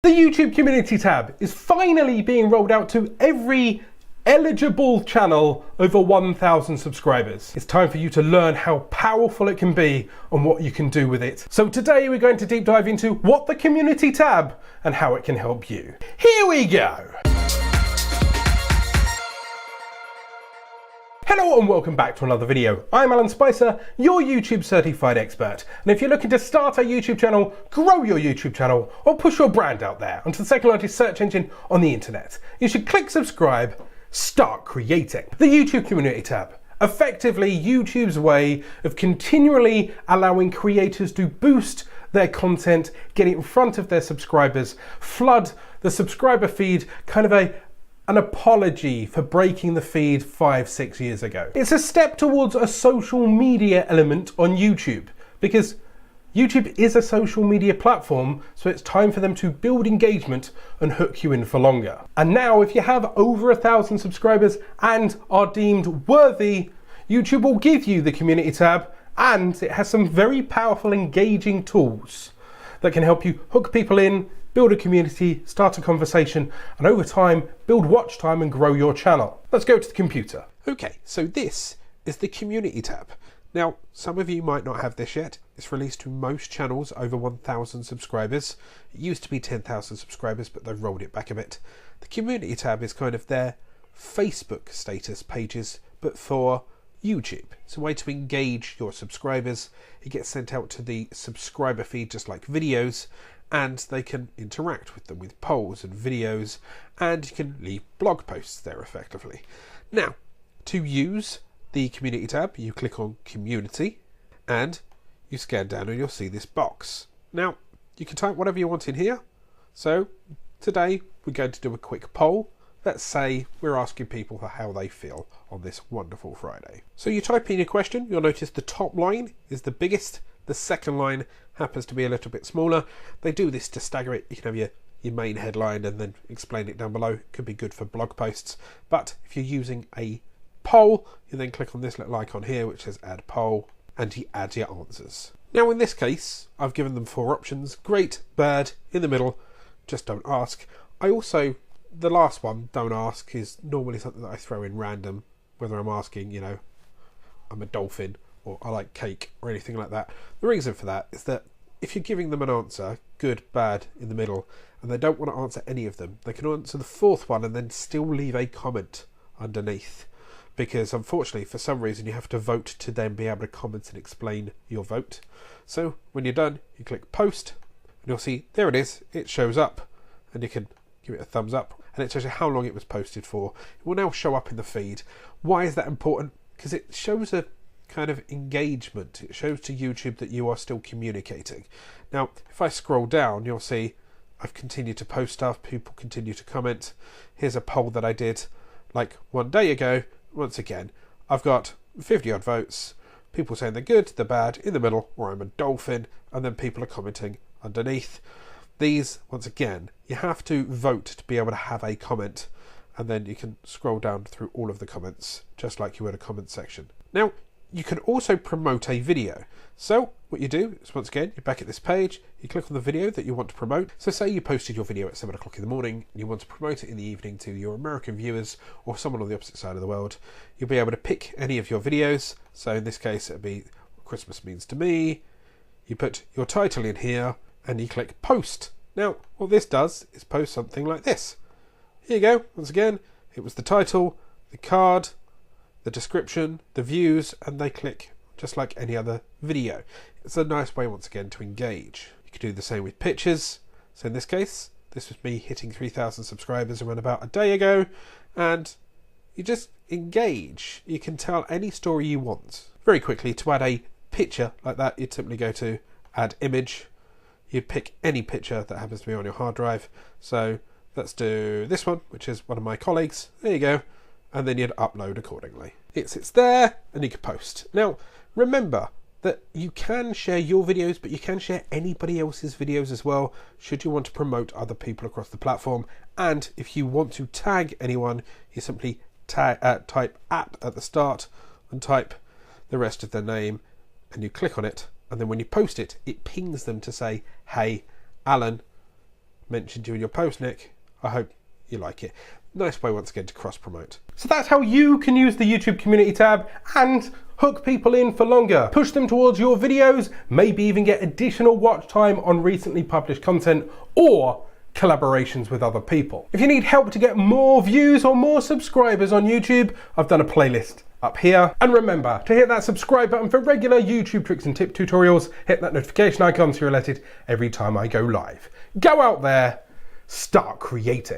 The YouTube Community tab is finally being rolled out to every eligible channel over 1,000 subscribers. It's time for you to learn how powerful it can be and what you can do with it. So today we're going to deep dive into what the Community tab and how it can help you. Here we go. Hello and welcome back to another video. I'm Alan Spicer, your YouTube certified expert. And if you're looking to start a YouTube channel, grow your YouTube channel, or push your brand out there onto the second largest search engine on the internet, you should click subscribe, start creating. The YouTube Community tab, effectively YouTube's way of continually allowing creators to boost their content, get it in front of their subscribers, flood the subscriber feed, kind of an apology for breaking the feed 5-6 years ago. It's a step towards a social media element on YouTube, because YouTube is a social media platform, so it's time for them to build engagement and hook you in for longer. And now if you have over 1,000 subscribers and are deemed worthy, YouTube will give you the Community tab, and it has some very powerful engaging tools that can help you hook people in, build a community, start a conversation, and over time, build watch time and grow your channel. Let's go to the computer. Okay, so this is the Community tab. Now, some of you might not have this yet. It's released to most channels over 1,000 subscribers. It used to be 10,000 subscribers, but they've rolled it back a bit. The Community tab is kind of their Facebook status pages, but for YouTube. It's a way to engage your subscribers. It gets sent out to the subscriber feed just like videos, and they can interact with them with polls and videos, and you can leave blog posts there effectively. Now, to use the Community tab, you click on Community and you scan down and you'll see this box. Now, you can type whatever you want in here. So today we're going to do a quick poll. Let's say we're asking people for how they feel on this wonderful Friday. So you type in your question, you'll notice the top line is the biggest, the second line happens to be a little bit smaller. They do this to stagger it. You can have your main headline and then explain it down below. It could be good for blog posts. But if you're using a poll, you then click on this little icon here which says add poll, and you add your answers. Now in this case, I've given them 4 options: great, bad, in the middle, just don't ask. I also, the last one, don't ask, is normally something that I throw in random, whether I'm asking, I'm a dolphin, or I like cake, or anything like that. The reason for that is that if you're giving them an answer, good, bad, in the middle, and they don't want to answer any of them, they can answer the 4th one and then still leave a comment underneath. Because unfortunately, for some reason, you have to vote to then be able to comment and explain your vote. So when you're done, you click post, and you'll see, there it is, it shows up, and you can give it a thumbs up, and it tells you how long it was posted for. It will now show up in the feed. Why is that important? Because it shows a kind of engagement. It shows to YouTube that you are still communicating. Now, if I scroll down, you'll see I've continued to post stuff, people continue to comment. Here's a poll that I did like 1 day ago. Once again, I've got 50 odd votes, people saying they're good, they're bad, in the middle, or I'm a dolphin, and then people are commenting underneath. These, once again, you have to vote to be able to have a comment, and then you can scroll down through all of the comments, just like you would a comment section. Now, you can also promote a video. So what you do is, once again, you're back at this page, you click on the video that you want to promote. So say you posted your video at 7 o'clock in the morning and you want to promote it in the evening to your American viewers or someone on the opposite side of the world. You'll be able to pick any of your videos. So in this case, it'll be what Christmas means to me. You put your title in here and you click post. Now, what this does is post something like this. Here you go. Once again, it was the title, the card, the description, the views, and they click just like any other video. It's a nice way, once again, to engage. You could do the same with pictures. So in this case, this was me hitting 3,000 subscribers around about a day ago, and you just engage. You can tell any story you want. Very quickly, to add a picture like that, you'd simply go to add image. You'd pick any picture that happens to be on your hard drive. So let's do this one, which is one of my colleagues. There you go. And then you'd upload accordingly. It sits there and you can post. Now, remember that you can share your videos, but you can share anybody else's videos as well, should you want to promote other people across the platform. And if you want to tag anyone, you simply type at the start and type the rest of their name, and you click on it. And then when you post it, it pings them to say, hey, Alan mentioned you in your post, Nick. I hope you like it. Nice way once again to cross-promote. So that's how you can use the YouTube community tab and hook people in for longer, push them towards your videos, maybe even get additional watch time on recently published content or collaborations with other people. If you need help to get more views or more subscribers on YouTube, I've done a playlist up here. And remember to hit that subscribe button for regular YouTube tricks and tip tutorials. Hit that notification icon so you're alerted every time I go live. Go out there, start creating.